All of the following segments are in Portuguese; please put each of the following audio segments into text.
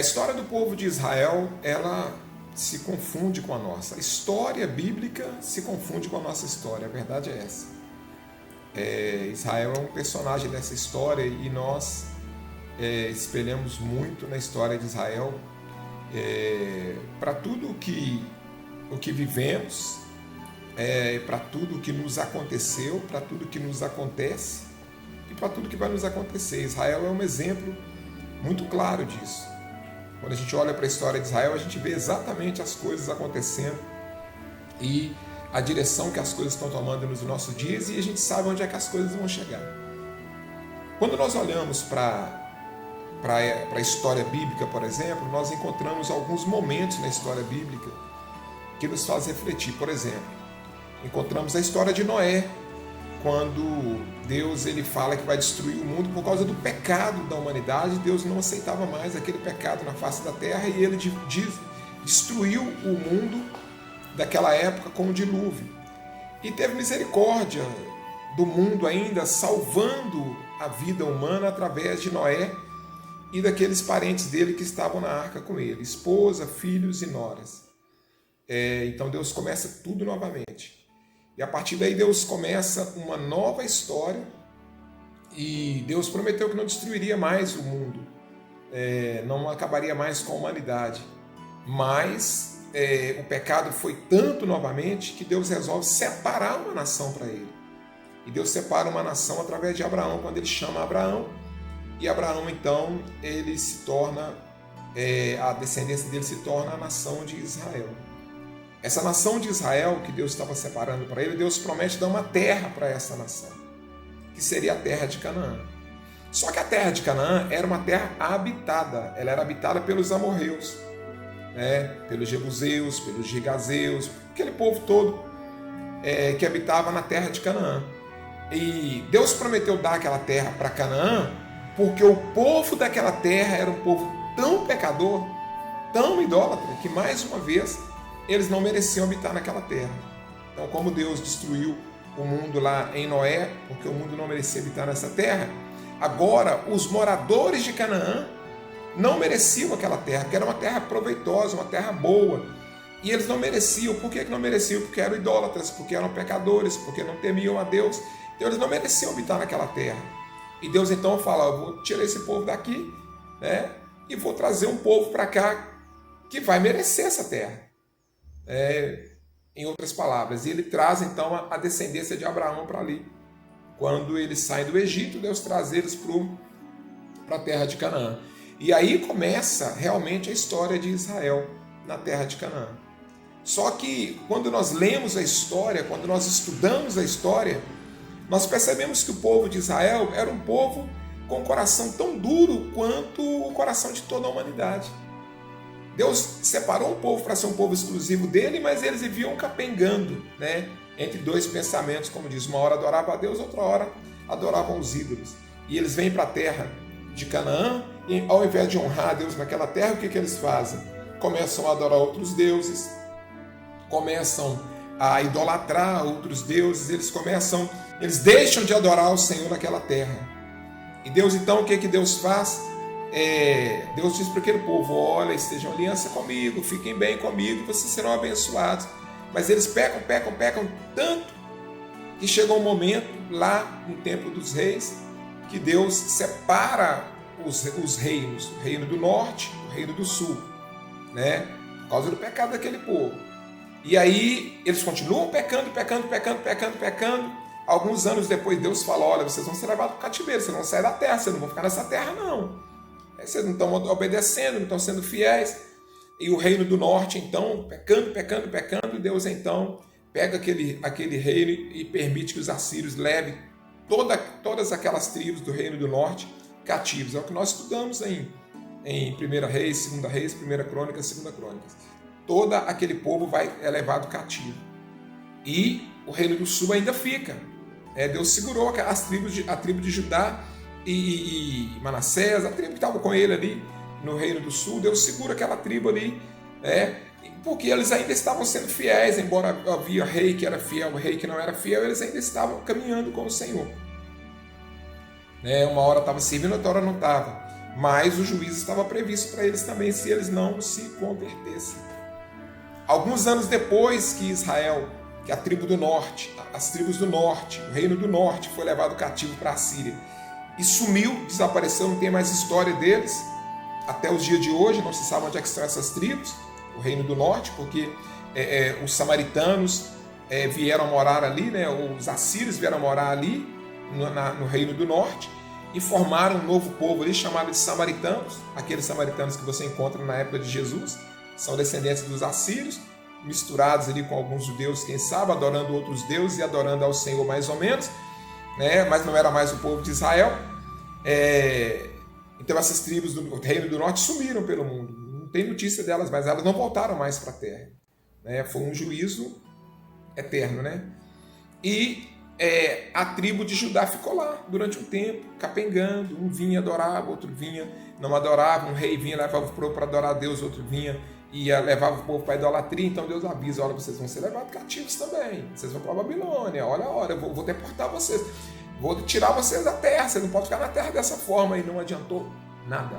história do povo de Israel, ela se confunde com a nossa. A história bíblica se confunde com a nossa história, a verdade é essa. Israel é um personagem dessa história e nós espelhamos muito na história de Israel para tudo o que vivemos, para tudo o que nos aconteceu, para tudo o que nos acontece e para tudo que vai nos acontecer. Israel é um exemplo muito claro disso. Quando a gente olha para a história de Israel, a gente vê exatamente as coisas acontecendo e a direção que as coisas estão tomando nos nossos dias, e a gente sabe onde é que as coisas vão chegar. Quando nós olhamos para a história bíblica, por exemplo, nós encontramos alguns momentos na história bíblica que nos fazem refletir. Por exemplo, encontramos a história de Noé, quando Deus ele fala que vai destruir o mundo por causa do pecado da humanidade. Deus não aceitava mais aquele pecado na face da terra e ele destruiu o mundo daquela época com o dilúvio. E teve misericórdia do mundo ainda, salvando a vida humana através de Noé e daqueles parentes dele que estavam na arca com ele, esposa, filhos e noras. Então Deus começa tudo novamente. E a partir daí Deus começa uma nova história e Deus prometeu que não destruiria mais o mundo, não acabaria mais com a humanidade. Mas o pecado foi tanto novamente que Deus resolve separar uma nação para ele. E Deus separa uma nação através de Abraão, quando ele chama Abraão. E Abraão, então, ele se torna, a descendência dele se torna a nação de Israel. Essa nação de Israel, que Deus estava separando para ele, Deus promete dar uma terra para essa nação, que seria a terra de Canaã. Só que a terra de Canaã era uma terra habitada, ela era habitada pelos amorreus, pelos jebuseus, pelos gigazeus, aquele povo todo que habitava na terra de Canaã. E Deus prometeu dar aquela terra para Canaã, porque o povo daquela terra era um povo tão pecador, tão idólatra, que mais uma vez eles não mereciam habitar naquela terra. Então, como Deus destruiu o mundo lá em Noé, porque o mundo não merecia habitar nessa terra, agora os moradores de Canaã não mereciam aquela terra, que era uma terra proveitosa, uma terra boa. E eles não mereciam. Por que não mereciam? Porque eram idólatras, porque eram pecadores, porque não temiam a Deus. Então eles não mereciam habitar naquela terra. E Deus então fala: eu vou tirar esse povo daqui, e vou trazer um povo para cá que vai merecer essa terra. Em outras palavras, ele traz então a descendência de Abraão para ali. Quando eles saem do Egito, Deus traz eles para a terra de Canaã. E aí começa realmente a história de Israel na terra de Canaã. Só que quando nós lemos a história, quando nós estudamos a história, nós percebemos que o povo de Israel era um povo com um coração tão duro quanto o coração de toda a humanidade. Deus separou um povo para ser um povo exclusivo dele, mas eles viviam capengando, entre dois pensamentos, como diz, uma hora adoravam a Deus, outra hora adoravam os ídolos. E eles vêm para a terra de Canaã, e ao invés de honrar a Deus naquela terra, o que eles fazem? Começam a adorar outros deuses, começam a idolatrar outros deuses, eles deixam de adorar o Senhor naquela terra. E Deus então, o que Deus faz? Deus diz para aquele povo: olha, estejam em aliança comigo, fiquem bem comigo, vocês serão abençoados. Mas eles pecam tanto, que chega um momento lá no tempo dos reis, que Deus separa os reinos, o reino do norte, o reino do sul, por causa do pecado daquele povo. E aí eles continuam pecando. Alguns anos depois Deus fala: olha, vocês vão ser levados para o cativeiro, vocês vão sair da terra, vocês não vão ficar nessa terra não. Vocês não estão obedecendo, não estão sendo fiéis. E o reino do norte, então, pecando, Deus então pega aquele reino e permite que os assírios levem todas aquelas tribos do reino do norte cativos. É o que nós estudamos em 1 Reis, 2 Reis, 1 Crônicas, 2 Crônicas. Todo aquele povo é levado cativo. E o reino do sul ainda fica. Deus segurou a tribo de Judá e Manassés, a tribo que estava com ele ali no reino do sul. Deus segura aquela tribo ali, porque eles ainda estavam sendo fiéis, embora havia rei que era fiel, rei que não era fiel, eles ainda estavam caminhando com o Senhor. Uma hora estava servindo, outra hora não estava. mas o juízo estava previsto para eles também se eles não se convertessem. Alguns anos depois que Israel, que a tribo do norte, as tribos do norte, o reino do norte foi levado cativo para a Síria e sumiu, desapareceu, não tem mais história deles. Até os dias de hoje não se sabe onde é que estão essas tribos, o reino do norte, porque os samaritanos vieram morar ali, né? Os assírios vieram morar ali no reino do norte e formaram um novo povo ali chamado de samaritanos. Aqueles samaritanos que você encontra na época de Jesus são descendentes dos assírios, misturados ali com alguns judeus, quem sabe, adorando outros deuses e adorando ao Senhor mais ou menos, né? Mas não era mais o povo de Israel. Então essas tribos do reino do norte sumiram pelo mundo. Não tem notícia delas, mas elas não voltaram mais para a terra. Foi um juízo eterno, né? E a tribo de Judá ficou lá durante um tempo, capengando. Um vinha, adorava, outro vinha, não adorava. Um rei vinha, levava o povo para adorar a Deus, outro vinha e levava o povo para a idolatria. Então Deus avisa: olha, vocês vão ser levados cativos também, vocês vão para a Babilônia, olha a hora, eu vou deportar vocês, vou tirar vocês da terra, vocês não podem ficar na terra dessa forma. E não adiantou nada.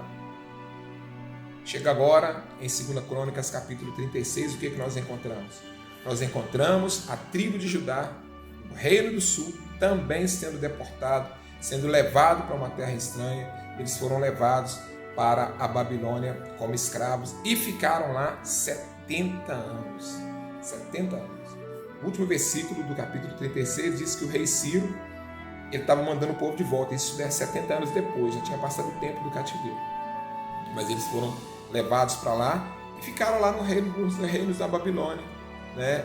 Chega agora em 2 Crônicas capítulo 36, o que nós encontramos? Nós encontramos a tribo de Judá, o reino do sul, também sendo deportado, sendo levado para uma terra estranha. Eles foram levados para a Babilônia como escravos e ficaram lá 70 anos. 70 anos. O último versículo do capítulo 36 diz que o rei Ciro ele estava mandando o povo de volta. Isso 70 anos depois, já tinha passado o tempo do cativeiro. Mas eles foram levados para lá e ficaram lá nos reinos da Babilônia, né?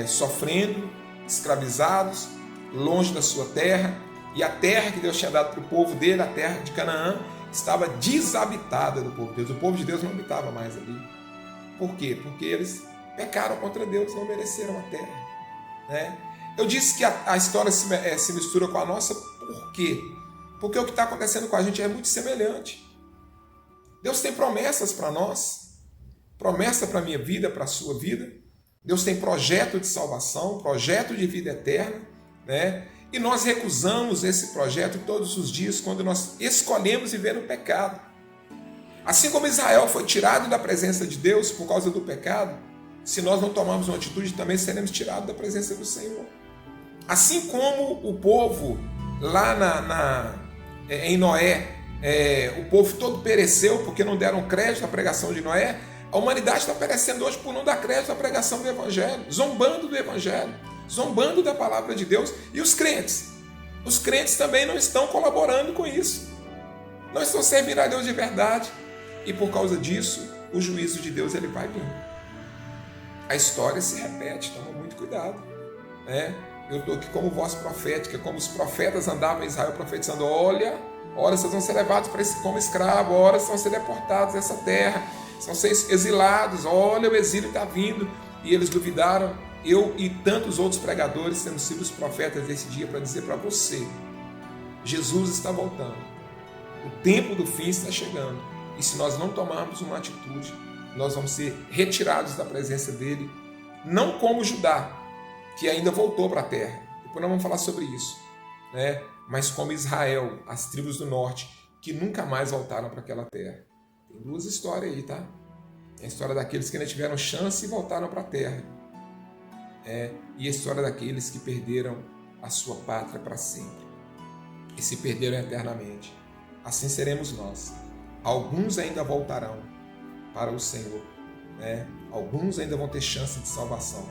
Sofrendo, escravizados, longe da sua terra. E a terra que Deus tinha dado para o povo dele, a terra de Canaã, estava desabitada do povo de Deus. O povo de Deus não habitava mais ali. Por quê? Porque eles pecaram contra Deus, não mereceram a terra, né? Eu disse que a história se mistura com a nossa. Por quê? Porque o que está acontecendo com a gente é muito semelhante. Deus tem promessas para nós, promessa para a minha vida, para a sua vida. Deus tem projeto de salvação, projeto de vida eterna, né? E nós recusamos esse projeto todos os dias quando nós escolhemos viver no pecado. Assim como Israel foi tirado da presença de Deus por causa do pecado, se nós não tomarmos uma atitude, também seremos tirados da presença do Senhor. Assim como o povo lá em Noé, o povo todo pereceu porque não deram crédito à pregação de Noé, a humanidade está perecendo hoje por não dar crédito à pregação do Evangelho, zombando do Evangelho, zombando da palavra de Deus. E os crentes? Os crentes também não estão colaborando com isso, não estão servindo a Deus de verdade, e por causa disso, o juízo de Deus ele vai vir. A história se repete, toma muito cuidado, né? Eu estou aqui como voz profética, como os profetas andavam em Israel profetizando: olha, vocês vão ser levados como escravos, ora, vocês vão ser deportados dessa terra, vão ser exilados, olha, o exílio está vindo. E eles duvidaram. Eu e tantos outros pregadores temos sido os profetas desse dia para dizer para você: Jesus está voltando, o tempo do fim está chegando, e se nós não tomarmos uma atitude, nós vamos ser retirados da presença dele, não como Judá, que ainda voltou para a terra, depois nós vamos falar sobre isso, né? Mas como Israel, as tribos do norte, que nunca mais voltaram para aquela terra. Tem duas histórias aí, tá? Tem a história daqueles que ainda tiveram chance e voltaram para a terra, e a história daqueles que perderam a sua pátria para sempre e se perderam eternamente. Assim seremos nós. Alguns ainda voltarão para o Senhor, né? Alguns ainda vão ter chance de salvação,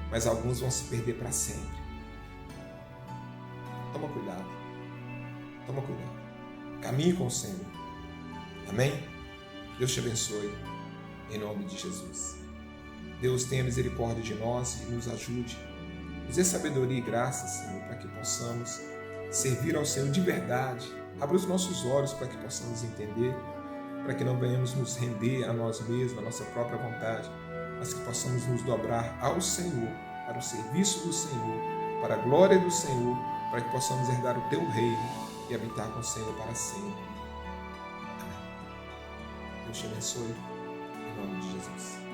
mas alguns vão se perder para sempre. Toma cuidado. Toma cuidado. Caminhe com o Senhor. Amém? Deus te abençoe. Em nome de Jesus. Deus tenha misericórdia de nós e nos ajude. Nos dê sabedoria e graça, Senhor, para que possamos servir ao Senhor de verdade. Abra os nossos olhos para que possamos entender, para que não venhamos nos render a nós mesmos, a nossa própria vontade, mas que possamos nos dobrar ao Senhor, para o serviço do Senhor, para a glória do Senhor, para que possamos herdar o Teu reino e habitar com o Senhor para sempre. Amém. Deus te abençoe, em nome de Jesus.